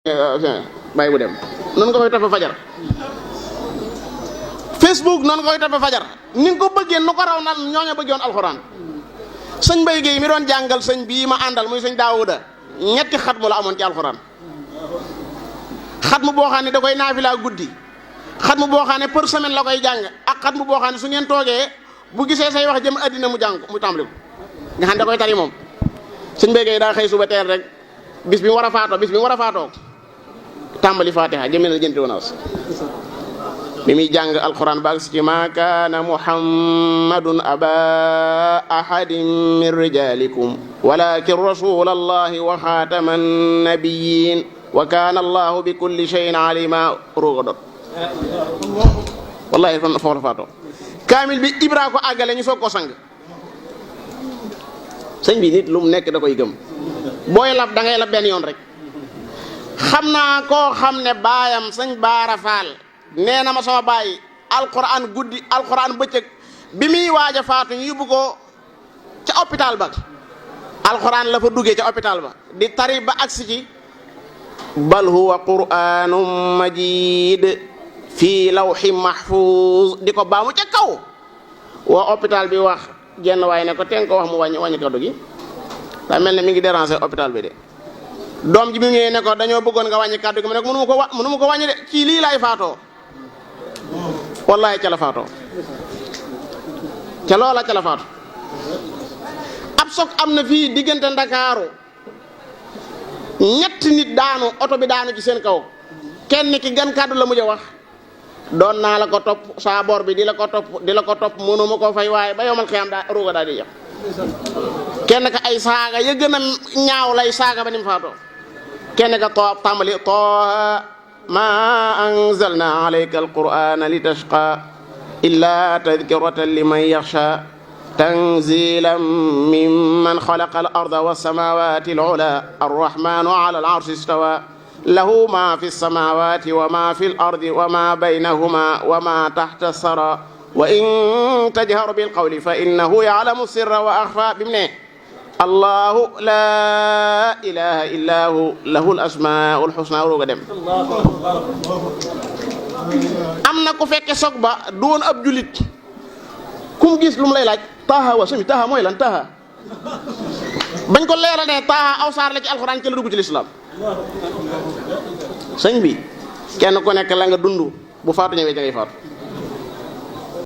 bàyyi bu dem noonu nga koy toppee fajar. Facebook noonu nga koy toppee fajar ni nga ko bëggee nu ko raw na ñooñu bëggoon alxuraan. sëñ Mbaye Guèye mi doon jàngal sëñ bii ma àndal muy sëñ Daawuda ñetti xatmu la amoon ci alxuraan. xatmu boo xam ne da koy naafilaa guddi xatmu boo xam ne par semaine la koy jàng ak xatmu boo xam ne su ngeen toogee bu gisee say wax jëm addina mu jàng mu tàmbali ko nga xam ne da koy tari moom. sëñ Mbaye Guèye daa xëy suba teel rek bis bi mu war a faatoo tàmbali Fatiha jëmee na jënti wonaas bi muy jàng alquran baag si ci ma kaana muhammadun aba ahadin min rijalikum walakin rasul allahi wa xaatama nabiyin wa kaana allahu bi kulli shay'in alima ruuga dot wallahi foofu la faatoo kaamil bi ibra ko àggale ñu soog ko sang sëñ bi nit lu mu nekk da koy gëm booy lab da ngay lab benn yoon rek. xam naa koo xam ne baayam sëñ Baara Faal nee na ma sama baay alquran guddi alquran bëccëg bi muy waaj a faatu ñu yóbbu ko ca hôpital ba alquran la fa duggee ca hôpital ba di tari ba agsi ci bal huwa qur'anun majid fii lawhi mahfuz di ko baamu ca kaw waa hôpital bi wax genn waaye ne ko teen ko wax mu wàññi kaddu gi daa mel ne mi ngi déranger hôpital bi de doom ji bi mu ñëwee ne ko dañoo bëggoon nga wàññi kàddu gi ma ne ko mënu ma ko wàññi de ci lii laay faatoo wallahi ca la faatoo ca loola ca la faatoo ab soog am na fii diggante Ndakaaru ñetti nit daanu oto bi daanu ci seen kaw kenn ki gan kàddu la mujj a wax doon naa la ko topp saa bor bi di la ko topp mënu ma koo fay waaye ba yomal xiyam daa ruuga daal di yàq kenn ka ay saaga ya gën a ñaaw lay saaga ba ni mu faatoo kenn ka tàmbali taaha ma anzalna alayka alqur'ana litashqa illa tadhkiratan liman yakhsha tanzilan mimman khalaqa al-arda was-samawati al-ula ar-rahmanu ala al-arshi istawa lahu ma fi as-samawati wa ma fi al-ardi wa ma baynahuma wa ma tahta as-sara wa in tajhar bil qawli fa innahu ya'lamu sirra wa akhfa bi mu ne allahu la ilaha illa hu lahul asmaul husna rooga dem am na ku fekke soog ba du woon ab julit kum gis lu mu lay laaj taaha wa sami taaha mooy lan taaha bañ ko leeral ne taaha aw saar la ci alxuraan ci la dugg ci lislaam sëñ bi kenn ku nekk la nga dund bu faatu ñëwee da ngay faatu